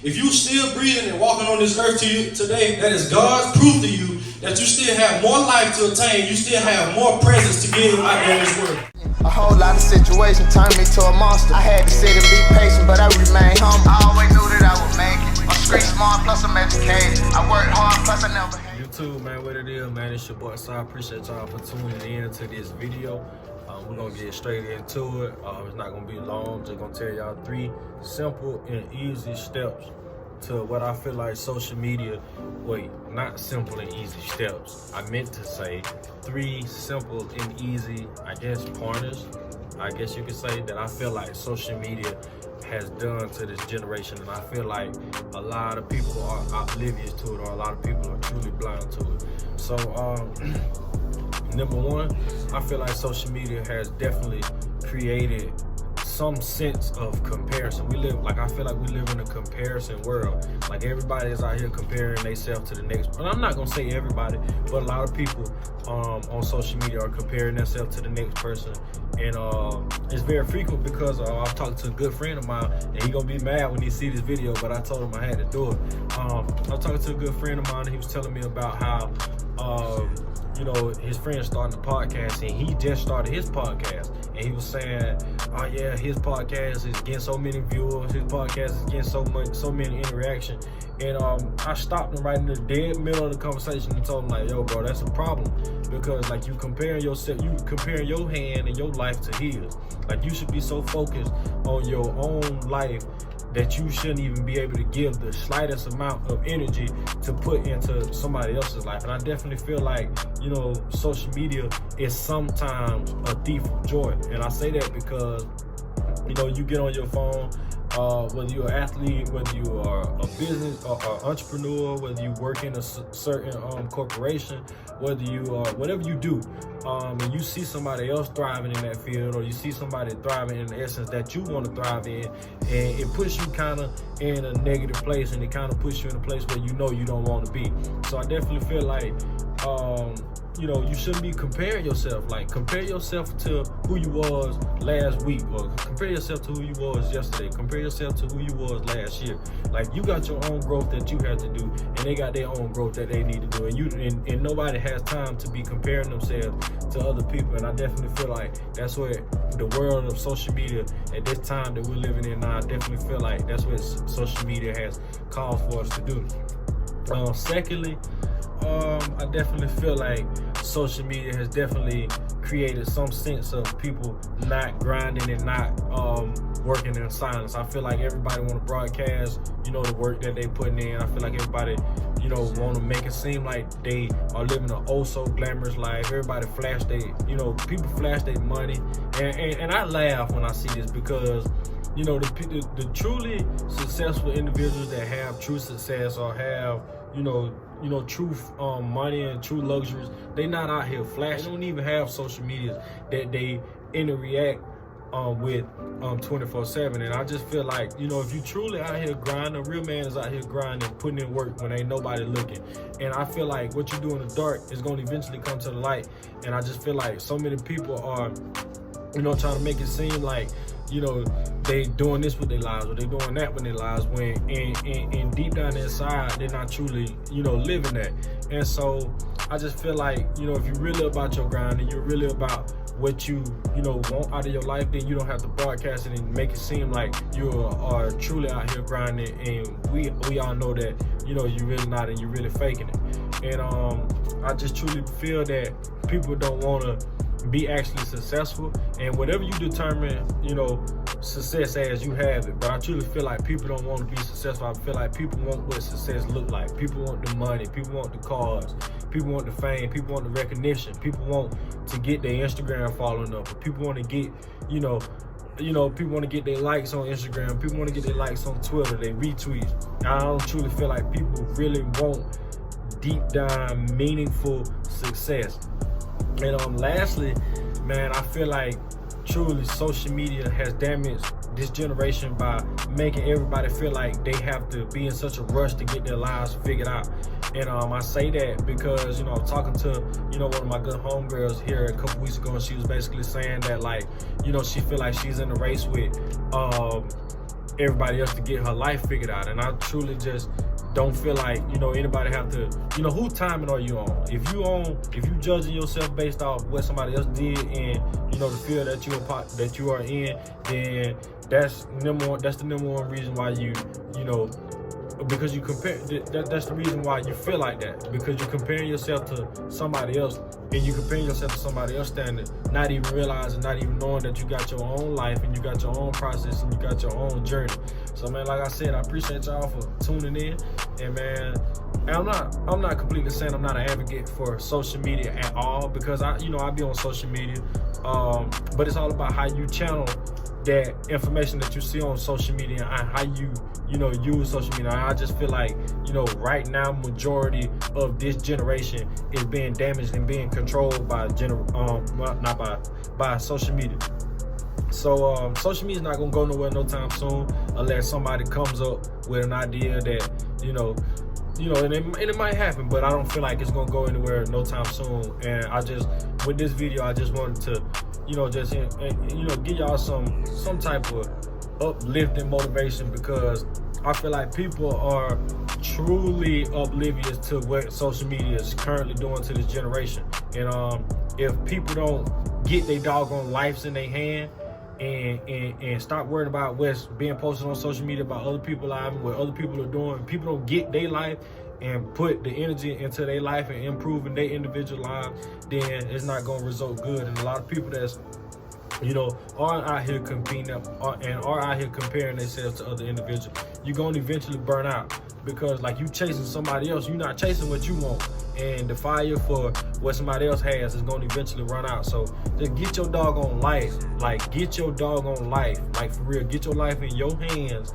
If you still breathing and walking on this earth to you today, that is God's proof to you that you still have more life to attain. You still have more presence to give out there in this world. A whole lot of situations turned me to a monster. I had to sit and be patient, but I remained humble. I always knew that I would make it. I'm street smart, plus I'm educated. I worked hard, plus I never had YouTube, man, what it is, man, it's your boy Saire. Appreciate y'all for tuning in to this video. We're gonna get straight into it. It's not gonna be long. Just gonna tell y'all 3 simple and easy steps to what I feel like social media, wait, not simple and easy steps. I meant to say 3 simple and easy, I guess, pointers, I guess you could say, that I feel like social media has done to this generation. And I feel like a lot of people are oblivious to it, or a lot of people are truly blind to it. So, number 1, I feel like social media has definitely created some sense of comparison. I feel like we live in a comparison world. Like, everybody is out here comparing themselves to the next. And I'm not gonna say everybody, but a lot of people on social media are comparing themselves to the next person. And it's very frequent because I've talked to a good friend of mine, and he gonna be mad when he see this video, but I told him I had to do it. I was talking to a good friend of mine, and he was telling me about how you know, his friend started a podcast, and he just started his podcast, and he was saying, oh yeah, his podcast is getting so many viewers, his podcast is getting so many interactions. And I stopped him right in the dead middle of the conversation and told him, like, yo, bro, that's a problem, because like, you comparing yourself, you comparing your hand and your life to his. Like, you should be so focused on your own life that you shouldn't even be able to give the slightest amount of energy to put into somebody else's life. And I definitely feel like, you know, social media is sometimes a thief of joy. And I say that because, you know, you get on your phone, whether you're an athlete, whether you are a business or entrepreneur, whether you work in a certain corporation, whether you are, whatever you do, and you see somebody else thriving in that field, or you see somebody thriving in the essence that you want to thrive in, and it puts you kind of in a negative place, and it kind of puts you in a place where you know you don't want to be. So I definitely feel like, you know, you shouldn't be comparing yourself. Like, compare yourself to who you was last week, or compare yourself to who you was yesterday. Compare yourself to who you was last year. Like, you got your own growth that you have to do, and they got their own growth that they need to do. And nobody has time to be comparing themselves to other people. And I definitely feel like that's what the world of social media at this time that we're living in now, I definitely feel like that's what social media has called for us to do. Secondly, I definitely feel like social media has definitely created some sense of people not grinding and not working in silence. I feel like everybody want to broadcast, you know, the work that they putting in. I feel like everybody, you know, want to make it seem like they are living an oh so glamorous life. Everybody flash you know, people flash their money, and I laugh when I see this, because, you know, the truly successful individuals that have true success, or have, you know, true money and true luxuries, they not out here flash. They don't even have social media that they interact with 24/7. And I just feel like, you know, if you truly out here grinding, a real man is out here grinding, putting in work when ain't nobody looking. And I feel like what you do in the dark is going to eventually come to the light. And I just feel like so many people are, you know, trying to make it seem like, you know, they doing this with their lives, or they doing that with their lives, when and deep down inside they're not truly, you know, living that. And so I just feel like, you know, if you're really about your grind, and you're really about what you know, want out of your life, then you don't have to broadcast it and make it seem like you are truly out here grinding. And we all know that, you know, you're really not, and you're really faking it. And I just truly feel that people don't want to be actually successful, and whatever you determine, you know, success as, you have it. But I truly feel like people don't want to be successful. I feel like people want what success look like. People want the money, people want the cars, people want the fame, people want the recognition, people want to get their Instagram following up, people want to get, you know, people want to get their likes on Instagram, people want to get their likes on Twitter, they retweets. I don't truly feel like people really want deep down meaningful success. And lastly, man, I feel like truly social media has damaged this generation by making everybody feel like they have to be in such a rush to get their lives figured out. And I say that because, you know, I was talking to, you know, one of my good homegirls here a couple weeks ago, and she was basically saying that, like, you know, she feel like she's in a race with everybody else to get her life figured out. And I truly just don't feel like, you know, anybody have to, you know, whose timing are you on? If you judging yourself based off what somebody else did and, you know, the field that you are in, then that's the number one reason why you know, because you compare, that's the reason why you feel like that, because you're comparing yourself to somebody else, and you comparing yourself to somebody else standard, not even realizing, not even knowing that you got your own life and you got your own process and you got your own journey. So man, like I said, I appreciate y'all for tuning in. And man, I'm not completely saying I'm not an advocate for social media at all, because I be on social media, but it's all about how you channel that information that you see on social media and how you use social media. I just feel like, you know, right now majority of this generation is being damaged and being controlled by by social media. So social media is not gonna go nowhere no time soon unless somebody comes up with an idea that, you know, and it might happen, but I don't feel like it's gonna go anywhere no time soon. And I just, with this video, I just wanted to, just give y'all some type of uplifting motivation, because I feel like people are truly oblivious to what social media is currently doing to this generation. And if people don't get their doggone lives in their hand and stop worrying about what's being posted on social media about other people's lives and what other people are doing, people don't get their life and put the energy into their life and improving their individual lives, then it's not going to result good. And a lot of people that's, are out here competing and are out here comparing themselves to other individuals, you're going to eventually burn out, because like you chasing somebody else, you're not chasing what you want, and the fire for what somebody else has is going to eventually run out. So just get your doggone life, get your doggone life, for real, get your life in your hands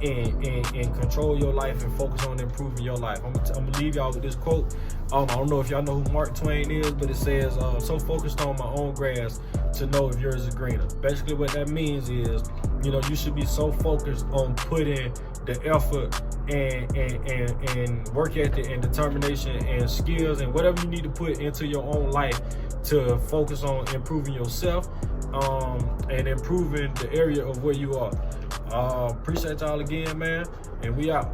and control your life and focus on improving your life. I'm gonna leave y'all with this quote. I don't know if y'all know who Mark Twain is, but it says, so focused on my own grass to know if yours is greener. Basically what that means is, you should be so focused on putting the effort and work ethic and determination and skills and whatever you need to put into your own life to focus on improving yourself and improving the area of where you are. Appreciate y'all again, man, and we out.